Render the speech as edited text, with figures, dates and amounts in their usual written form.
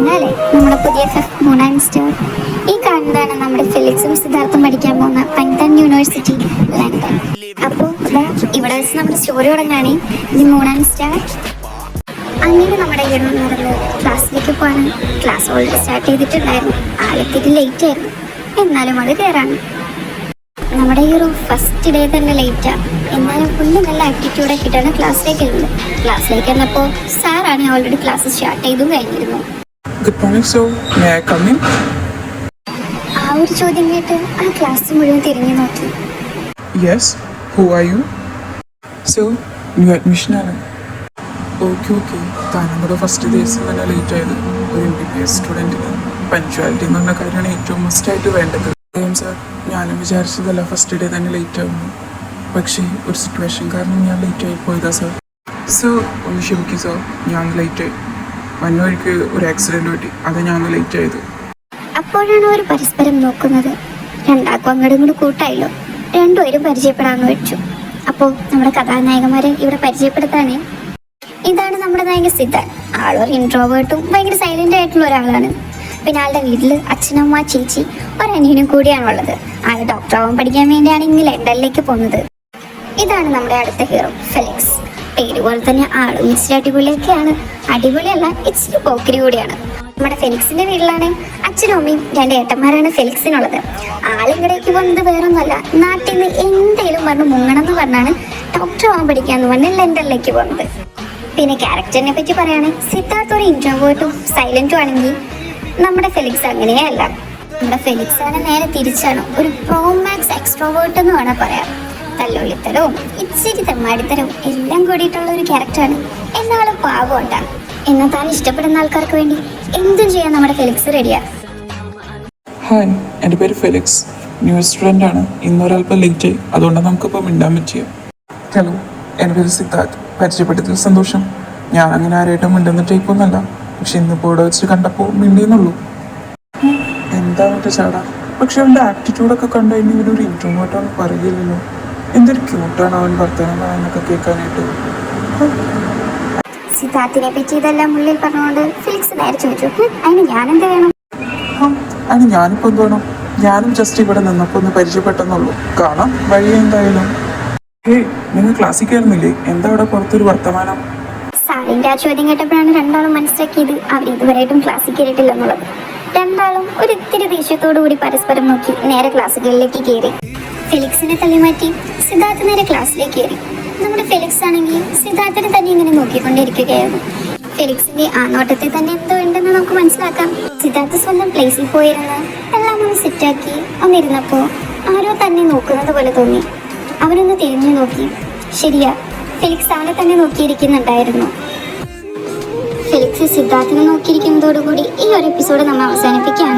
തുടങ്ങാല്ലേ നമ്മുടെ പുതിയ fifth moon and star. ഈ കാണുന്നതാണ് നമ്മുടെ ഫെലിക്സും സിദ്ധാർത്ഥും പഠിക്കാൻ പോകുന്ന പൈത്തൺ യൂണിവേഴ്സിറ്റി ലണ്ടൻ. അപ്പോൾ ഇവിടെ വെച്ച് നമ്മുടെ സ്റ്റോറി തുടങ്ങാണ്, ദി മൂൺ ആൻഡ് സ്റ്റാർ. അങ്ങനെ നമ്മുടെ ഹീറോ നടന്ന് ക്ലാസ്സിലേക്ക് പോകാൻ. ക്ലാസ് ഓൾറെഡി സ്റ്റാർട്ട് ചെയ്തിട്ടുണ്ടായിരുന്നു. ആളെത്തിട്ട് ലേറ്റ് ആയിരുന്നു, എന്നാലും അത് കയറാണ്. നമ്മുടെ ഹീറോ ഫസ്റ്റ് ഡേ തന്നെ ലേറ്റാ. എന്നാലും പുള്ളി നല്ല ആറ്റിറ്റ്യൂഡൊക്കെ ഇട്ടാണ് ക്ലാസ്സിലേക്ക് വരുന്നത്. ക്ലാസ്സിലേക്ക് വന്നപ്പോൾ സാറാണ് ഓൾറെഡി ക്ലാസ് സ്റ്റാർട്ട് ചെയ്തും കഴിഞ്ഞിരുന്നു. Good morning, sir. May I come in? ആ ഒരു ചോദ്യം കേട്ട് ആ ക്ലാസ് മുഴുവൻ തിരിഞ്ഞു നോക്കി. Yes. Who are you? Sir, new admission ആണ്. ഓക്കെ. താൻ നമ്മുടെ ഫസ്റ്റ് ദിവസം തന്നെ ലേറ്റ് ആയത്. ഒരു MBBS സ്റ്റുഡൻറ്റിന് പഞ്ച്വാലിറ്റി എന്ന് പറഞ്ഞ കാര്യമാണ് ഏറ്റവും മസ്റ്റായിട്ട് വേണ്ടത്. സർ, ഞാനും വിചാരിച്ചതല്ല ഫസ്റ്റ് ഡേ തന്നെ ലേറ്റ് ആവുന്നു. പക്ഷേ ഒരു സിറ്റുവേഷൻ കാരണം ഞാൻ ലേറ്റ് ആയി പോയതാ സർ. സർ ഒന്ന് ക്ഷമിക്കും സർ, ഞാൻ ലേറ്റ് ആയി. വന്ന വഴിക്ക് ഒരു ആക്സിഡൻറ്റ് പറ്റി, അത് ഞാൻ ലേറ്റ് ആയത്. അപ്പോഴാണ് അവർ പരസ്പരം നോക്കുന്നത്. രണ്ടാക്കും അങ്ങോട്ടും ഇങ്ങോട്ട് കൂട്ടായല്ലോ. രണ്ടുപേരും പരിചയപ്പെടാമെന്ന് വെച്ചു. അപ്പോൾ നമ്മുടെ കഥാനായകന്മാരെ ഇവിടെ പരിചയപ്പെടുത്താനേ. ഇതാണ് നമ്മുടെ നായകൻ സിദ്ധാർത്ഥ്. ആളൊരു ഇൻട്രോവേർട്ടും ഭയങ്കര സൈലന്റ് ആയിട്ടുള്ള ഒരാളാണ്. പിന്നെ ആളുടെ വീട്ടിൽ അച്ഛനമ്മ, ചേച്ചി, ഒരനിയനും കൂടിയാണുള്ളത്. ആൾ ഡോക്ടറാവാൻ പഠിക്കാൻ വേണ്ടിയാണ് ഇന്ന് ലണ്ടനിലേക്ക് പോകുന്നത്. ഇതാണ് നമ്മുടെ അടുത്ത ഹീറോ ഫെലിക്സ്. പേര് പോലെ തന്നെ ആളും ഇച്ചിരി അടിപൊളിയൊക്കെയാണ്. അടിപൊളിയല്ല, ഇച്ചിരി പോക്കിരി കൂടിയാണ്. നമ്മുടെ ഫെലിക്സിന്റെ വീട്ടിലാണ് അച്ഛനും അമ്മയും 2 ഏട്ടന്മാരാണ് ഫെലിക്സിനുള്ളത്. ആളിങ്ങടേക്ക് പോകുന്നത് വേറൊന്നുമല്ല, നാട്ടിൽ നിന്ന് എന്തേലും പറഞ്ഞ് മുങ്ങണം എന്ന് പറഞ്ഞാണ് ഡോക്ടറാവാൻ പഠിക്കാന്ന് പറഞ്ഞ് ലണ്ടനിലേക്ക് പോകുന്നത്. പിന്നെ ക്യാരക്ടറിനെ പറ്റി പറയുകയാണെങ്കിൽ സിദ്ധാർത്ഥ് ഒരു ഇൻട്രോവേർട്ടും സൈലന്റും ആണെങ്കിൽ നമ്മുടെ ഫെലിക്സ് അങ്ങനെയല്ല. നമ്മുടെ ഫെലിക്സ് ആണ് നേരെ തിരിച്ചാണ്. ഒരു പ്രോമാക്സ് എക്സ്ട്രോവേർട്ട് എന്ന് വേണം പറയാം. തല്ലുള്ളിത്തരവും ഇച്ചിരി തെമ്മാടിത്തരവും എല്ലാം കൂടിയിട്ടുള്ള ഒരു ക്യാരക്ടറാണ്. എന്നാലും പാവമുണ്ടാണ്. എന്നാൽ താൻ ഇഷ്ടപ്പെടുന്ന ആൾക്കാർക്ക് വേണ്ടി എന്തും ചെയ്യാൻ നമ്മുടെ ഫെലിക്സ് റെഡിയാണ്. ഹായ്, എൻ്റെ പേര് ഫെലിക്സ്. ന്യൂ സ്റ്റുഡൻ്റ് ആണ്. ഇന്നൊരൽപ്പം ലേറ്റ് ആയി, അതുകൊണ്ടാണ് നമുക്കിപ്പോൾ മിണ്ടാൻ പറ്റിയ. ഹലോ, എൻ്റെ പേര് സിദ്ധാർത്ഥ്. പരിചയപ്പെട്ടതിൽ സന്തോഷം. ഞാൻ അങ്ങനെ ആരായിട്ടും മിണ്ടുന്ന ടൈപ്പൊന്നല്ല. പക്ഷെ ഇന്നിപ്പോൾ ഇവിടെ വെച്ച് കണ്ടപ്പോൾ മിണ്ടിയെന്നുള്ളൂ. എന്താ അവൻ്റെ ചാടാ? പക്ഷെ അവൻ്റെ ആറ്റിറ്റ്യൂഡൊക്കെ കണ്ടു കഴിഞ്ഞാൽ ഇവരൊരു ഇൻട്രോവേർട്ടാണെന്ന് പറയില്ലല്ലോ. എന്തൊരു ക്യൂട്ടാണ് അവൻ വർത്തമാനം പറയുന്നൊക്കെ കേൾക്കാനായിട്ട്. സിദ്ധാർത്ഥിനെ പറ്റി ഇതെല്ലാം ഉള്ളിൽ പറഞ്ഞുകൊണ്ട് ഫെലിക്സ് നേരെ ചോദിച്ചു, അതിന് ഞാനെന്ത് വേണം? അതിന് ഞാനിപ്പോൾ എന്ത് വേണം? ഞാനും ജസ്റ്റ് ഇവിടെ നിന്നപ്പോൾ ഒന്ന് പരിചയപ്പെട്ടെന്നുള്ളൂ. കാണാം വഴി എന്തായാലും. ഹേയ്, നിങ്ങൾ ക്ലാസ്സിൽ കയറുന്നില്ലേ? എന്താ അവിടെ പുറത്തൊരു വർത്തമാനം? സാറിന്റെ ആ ചോദ്യം കേട്ടപ്പോഴാണ് രണ്ടാളും മനസ്സിലാക്കിയത് അവർ ഇതുവരെയായിട്ടും ക്ലാസ്സിൽ കയറിയിട്ടില്ല എന്നുള്ളത്. രണ്ടാളും ഒരു ഇത്തിരി ദേഷ്യത്തോടു കൂടി പരസ്പരം നോക്കി നേരെ ക്ലാസ്സുകളിലേക്ക് കയറി. ഫെലിക്സിനെ തള്ളി മാറ്റി സിദ്ധാർത്ഥ് നേരെ ക്ലാസ്സിലേക്ക് കയറി. നമ്മുടെ ഫെലിക്സ് ആണെങ്കിൽ സിദ്ധാർത്ഥിനെ തന്നെ ഇങ്ങനെ നോക്കിക്കൊണ്ടിരിക്കുകയായിരുന്നു. ഫെലിക്സിന്റെ ആ നോട്ടത്തിൽ തന്നെ എന്തോ ഉണ്ടെന്ന് നമുക്ക് മനസ്സിലാക്കാം. സിദ്ധാർത്ഥ് സ്വന്തം പ്ലേസിൽ പോയിരുന്ന് എല്ലാം ഒന്ന് സെറ്റാക്കി ഒന്നിരുന്നപ്പോൾ ആരോ തന്നെ നോക്കുന്നത് പോലെ തോന്നി. അവനൊന്ന് തിരിഞ്ഞു നോക്കി. ശരിയാ, ഫെലിക്സ് ആളെ തന്നെ നോക്കിയിരിക്കുന്നുണ്ടായിരുന്നു. ഫെലിക്സ് സിദ്ധാർത്ഥിനെ നോക്കിയിരിക്കുന്നതോടുകൂടി ഈ ഒരു എപ്പിസോഡ് നമ്മൾ അവസാനിപ്പിക്കുകയാണ്.